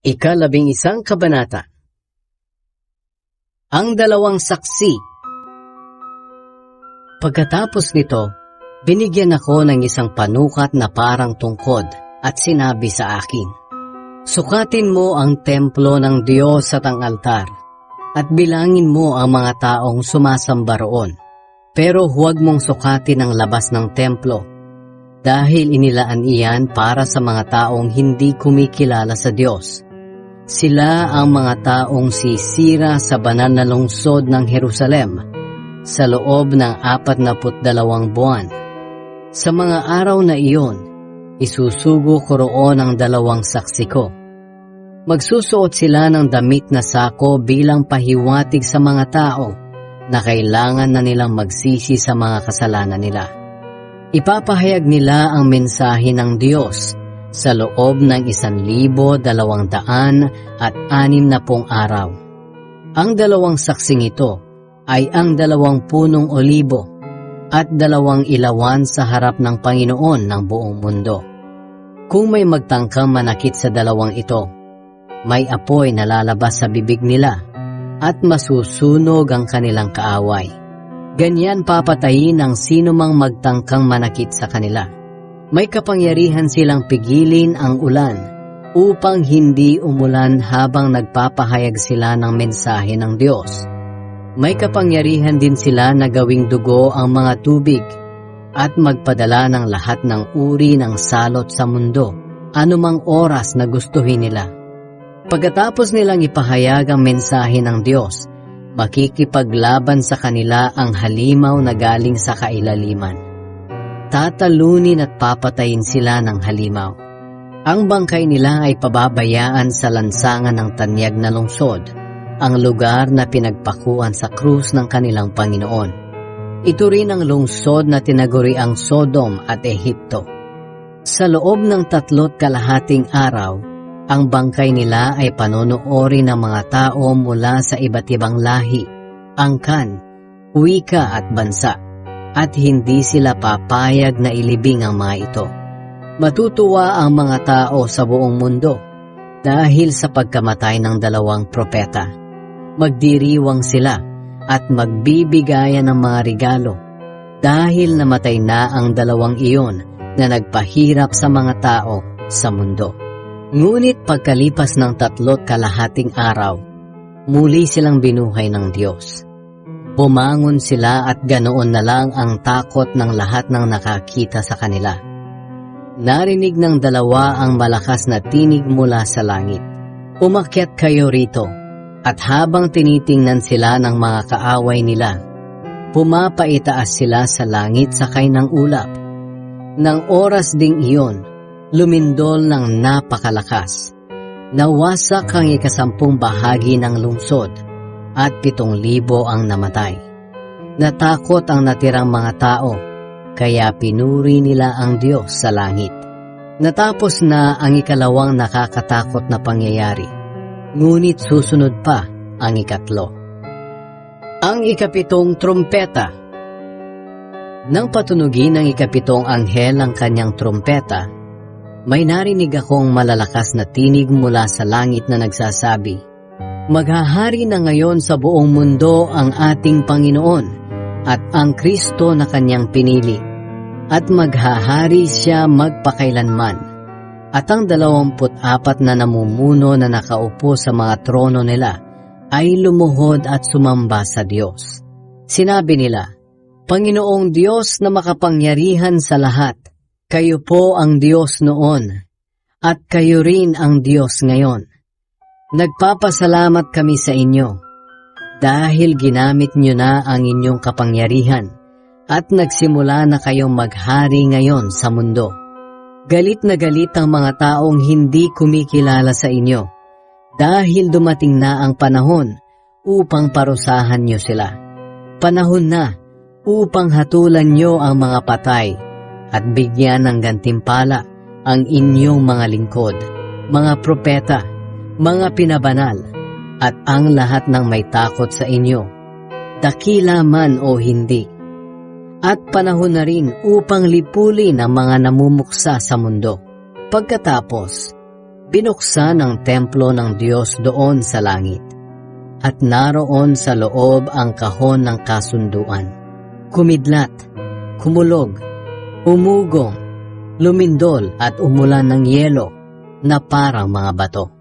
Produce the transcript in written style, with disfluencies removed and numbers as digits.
Ika-11 Kabanata. Ang dalawang saksi. Pagkatapos nito, binigyan ako ng isang panukat na parang tungkod at sinabi sa akin, "Sukatin mo ang templo ng Diyos at ang altar, at bilangin mo ang mga taong sumasamba roon. Pero huwag mong sukatin ang labas ng templo, dahil inilaan iyan para sa mga taong hindi kumikilala sa Diyos. Sila ang mga taong sisira sa banal na lungsod ng Jerusalem sa loob ng 42 buwan. Sa mga araw na iyon, isusugo ko roon ang dalawang saksi ko. Magsusuot sila ng damit na sako bilang pahiwatig sa mga tao na kailangan na nilang magsisi sa mga kasalanan nila. Ipapahayag nila ang mensahe ng Diyos sa loob ng 1,260 araw. Ang dalawang saksing ito ay ang 2 punong olibo at 2 ilawan sa harap ng Panginoon ng buong mundo. Kung may magtangkang manakit sa dalawang ito, may apoy na lalabas sa bibig nila at masusunog ang kanilang kaaway. Ganyan papatayin ang sino mang magtangkang manakit sa kanila. May kapangyarihan silang pigilin ang ulan upang hindi umulan habang nagpapahayag sila ng mensahe ng Diyos. May kapangyarihan din sila na gawing dugo ang mga tubig at magpadala ng lahat ng uri ng salot sa mundo anumang oras na gustuhin nila. Pagkatapos nilang ipahayag ang mensahe ng Diyos, makikipaglaban sa kanila ang halimaw na galing sa kailaliman. Tatalunin at papatayin sila ng halimaw. Ang bangkay nila ay pababayaan sa lansangan ng tanyag na lungsod, ang lugar na pinagpakuan sa krus ng kanilang Panginoon. Ito rin ang lungsod na tinaguriang Sodom at Ehipto. Sa loob ng 3.5 araw, ang bangkay nila ay panonoorin ng mga tao mula sa iba't ibang lahi, angkan, wika at bansa. At hindi sila papayag na ilibing ang mga ito. Matutuwa ang mga tao sa buong mundo dahil sa pagkamatay ng 2 propeta. Magdiriwang sila at magbibigayan ng mga regalo dahil namatay na ang 2 iyon na nagpahirap sa mga tao sa mundo. Ngunit pagkalipas ng 3.5 araw, muli silang binuhay ng Diyos. Bumangon sila at ganoon na lang ang takot ng lahat ng nakakita sa kanila. Narinig ng 2 ang malakas na tinig mula sa langit. "Umakyat kayo rito," at habang tinitingnan sila ng mga kaaway nila, pumapaitaas sila sa langit sakay ng ulap. Nang oras ding iyon, lumindol ng napakalakas. Nawasak ang 10 bahagi ng lungsod at 7,000 ang namatay. Natakot ang natirang mga tao, kaya pinuri nila ang Diyos sa langit. Natapos na ang 2 nakakatakot na pangyayari, ngunit susunod pa ang 3. Ang 7 trumpeta. Nang patunugin ng 7 anghel ang kanyang trumpeta, may narinig akong malalakas na tinig mula sa langit na nagsasabi, "Maghahari na ngayon sa buong mundo ang ating Panginoon at ang Kristo na kanyang pinili, at maghahari siya magpakailanman." At ang 24 na namumuno na nakaupo sa mga trono nila ay lumuhod at sumamba sa Diyos. Sinabi nila, "Panginoong Diyos na makapangyarihan sa lahat, kayo po ang Diyos noon, at kayo rin ang Diyos ngayon. Nagpapasalamat kami sa inyo dahil ginamit nyo na ang inyong kapangyarihan at nagsimula na kayong maghari ngayon sa mundo. Galit na galit ang mga taong hindi kumikilala sa inyo dahil dumating na ang panahon upang parusahan nyo sila. Panahon na upang hatulan nyo ang mga patay at bigyan ng gantimpala ang inyong mga lingkod, mga propeta, mga pinabanal, at ang lahat ng may takot sa inyo, dakila man o hindi. At panahon na rin upang lipulin ang mga namumuksa sa mundo. Pagkatapos, Binuksan ang templo ng Diyos doon sa langit, at naroon sa loob ang kahon ng kasunduan. Kumidlat, kumulog, umugong, lumindol at umulan ng yelo na parang mga bato.